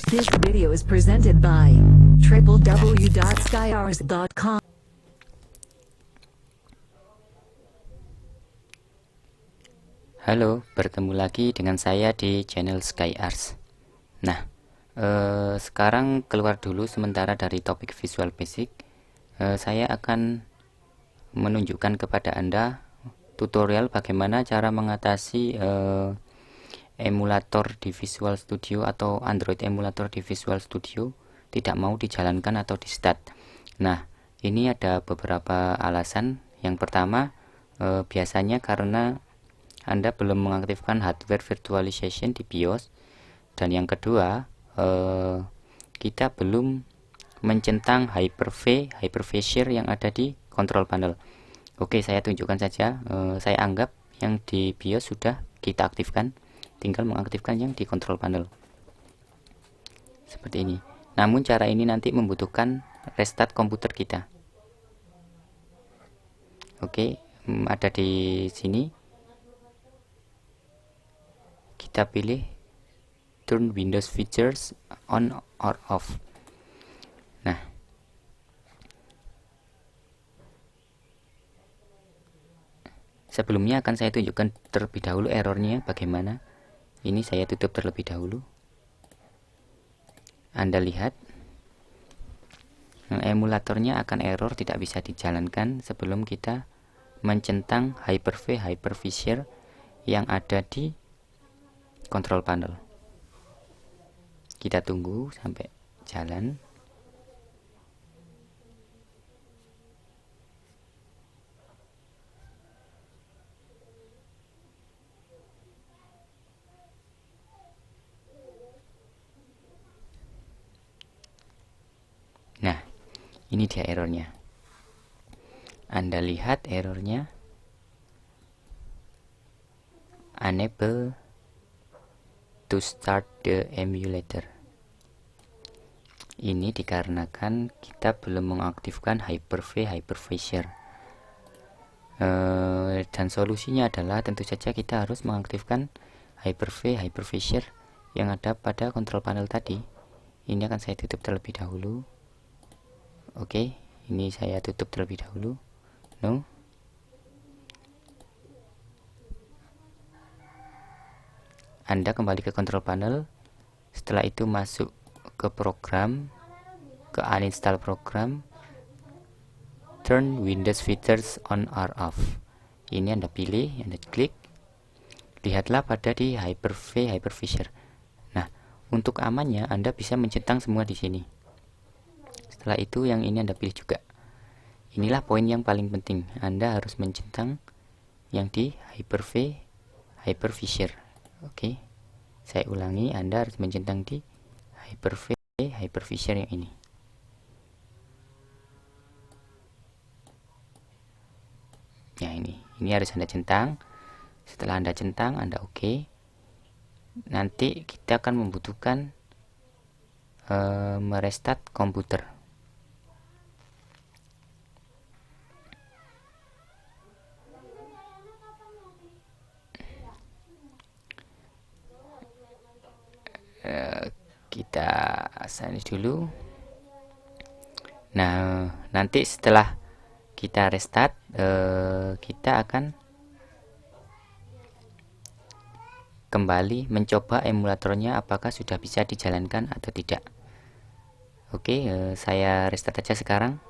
This video is presented by www.skyars.com. Halo, bertemu lagi dengan saya di channel SkyArs. Nah, sekarang keluar dulu sementara dari topik Visual Basic. Saya akan menunjukkan kepada Anda tutorial bagaimana cara mengatasi emulator di Visual Studio atau Android emulator di Visual Studio tidak mau dijalankan atau di start. Nah, ini ada beberapa alasan. Yang pertama, biasanya karena Anda belum mengaktifkan hardware virtualization di BIOS, dan yang kedua, kita belum mencentang Hyper-V, Hypervisor yang ada di control panel. Oke, saya tunjukkan saja. Saya anggap yang di BIOS sudah kita aktifkan, tinggal mengaktifkan yang di control panel seperti ini. Namun cara ini nanti membutuhkan restart komputer kita. Oke, ada di sini. Kita pilih turn Windows features on or off. Nah, sebelumnya akan saya tunjukkan terlebih dahulu errornya bagaimana. Ini saya tutup terlebih dahulu. Anda lihat, emulatornya akan error, tidak bisa dijalankan sebelum kita mencentang Hyper-V, Hypervisor yang ada di control panel. Kita tunggu sampai jalan. Nah, ini dia errornya. Anda lihat errornya, unable to start the emulator. Ini dikarenakan kita belum mengaktifkan Hyper-V, Hypervisor. Dan solusinya adalah tentu saja kita harus mengaktifkan Hyper-V, Hypervisor yang ada pada control panel tadi. Ini akan saya tutup terlebih dahulu. Oke, ini saya tutup terlebih dahulu. No. Anda kembali ke control panel. Setelah itu masuk ke program, ke uninstall program, turn Windows features on or off. Ini Anda pilih, Anda klik. Lihatlah pada di Hyper-V, Hypervisor. Nah, untuk amannya Anda bisa mencentang semua di sini. Setelah itu yang ini Anda pilih juga. Inilah poin yang paling penting. Anda harus mencentang yang di Hyper-V, Hypervisor. Oke, saya ulangi, Anda harus mencentang di Hyper-V, Hypervisor yang ini. Ya, ini harus Anda centang. Setelah Anda centang, Anda oke. Nanti kita akan membutuhkan merestart komputer. Kita sign dulu. Nah, nanti setelah kita restart, kita akan kembali mencoba emulatornya apakah sudah bisa dijalankan atau tidak. Oke, saya restart aja sekarang.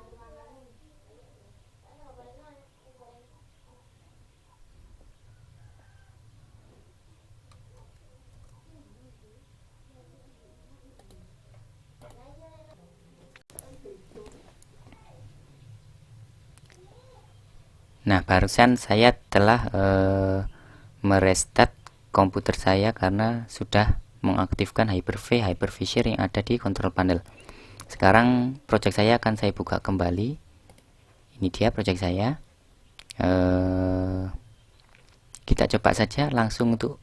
Nah, barusan saya telah merestart komputer saya karena sudah mengaktifkan Hyper-V, Hypervisor yang ada di control panel. Sekarang project saya akan saya buka kembali. Ini dia project saya. Kita coba saja langsung untuk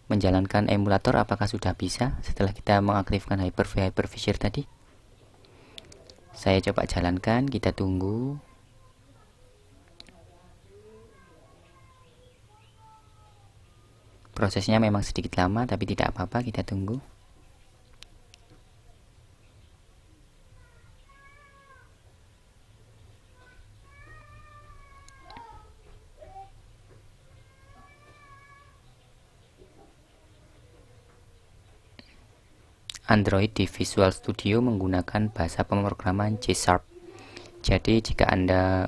menjalankan emulator apakah sudah bisa setelah kita mengaktifkan Hyper-V, Hypervisor tadi. Saya coba jalankan, kita tunggu. Prosesnya memang sedikit lama, tapi tidak apa-apa, kita tunggu. Android di Visual Studio menggunakan bahasa pemrograman C#. Jadi jika Anda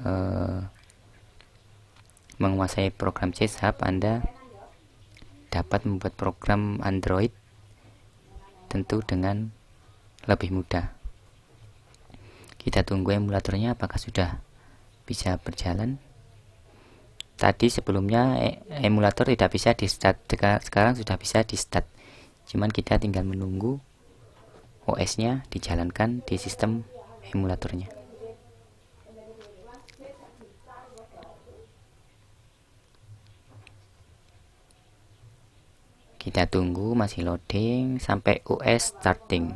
menguasai program C#, Anda dapat membuat program Android tentu dengan lebih mudah. Kita tunggu emulatornya apakah sudah bisa berjalan. Tadi sebelumnya emulator tidak bisa di start, sekarang sudah bisa di start. Cuman kita tinggal menunggu OS-nya dijalankan di sistem emulatornya. Kita tunggu masih loading sampai OS starting.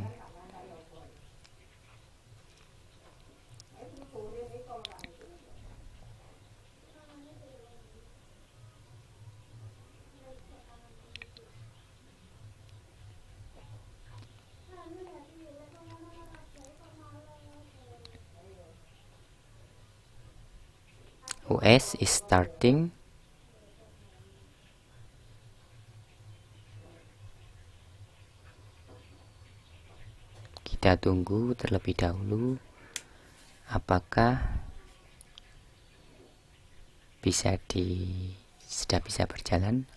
OS is starting. Kita tunggu terlebih dahulu apakah sudah bisa berjalan.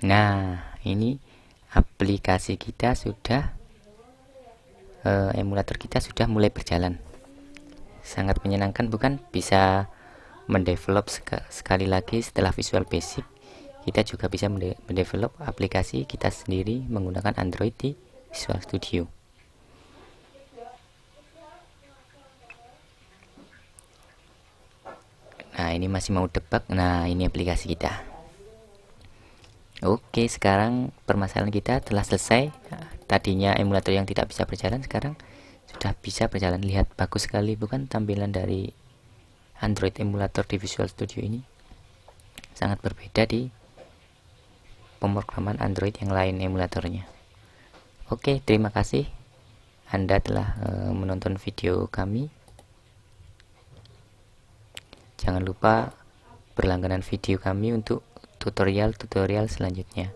Nah, ini aplikasi kita sudah emulator kita sudah mulai berjalan. Sangat menyenangkan bukan? Bisa mendevelop sekali lagi setelah Visual Basic, kita juga bisa mendevelop aplikasi kita sendiri menggunakan Android di Visual Studio. Nah, ini masih mau debug. Nah, ini aplikasi kita. Oke, sekarang permasalahan kita telah selesai. Tadinya emulator yang tidak bisa berjalan sekarang sudah bisa berjalan. Lihat, bagus sekali bukan tampilan dari Android emulator di Visual Studio ini? Sangat berbeda di pemrograman Android yang lain emulatornya. Oke, terima kasih Anda telah menonton video kami. Jangan lupa berlangganan video kami untuk tutorial-tutorial selanjutnya.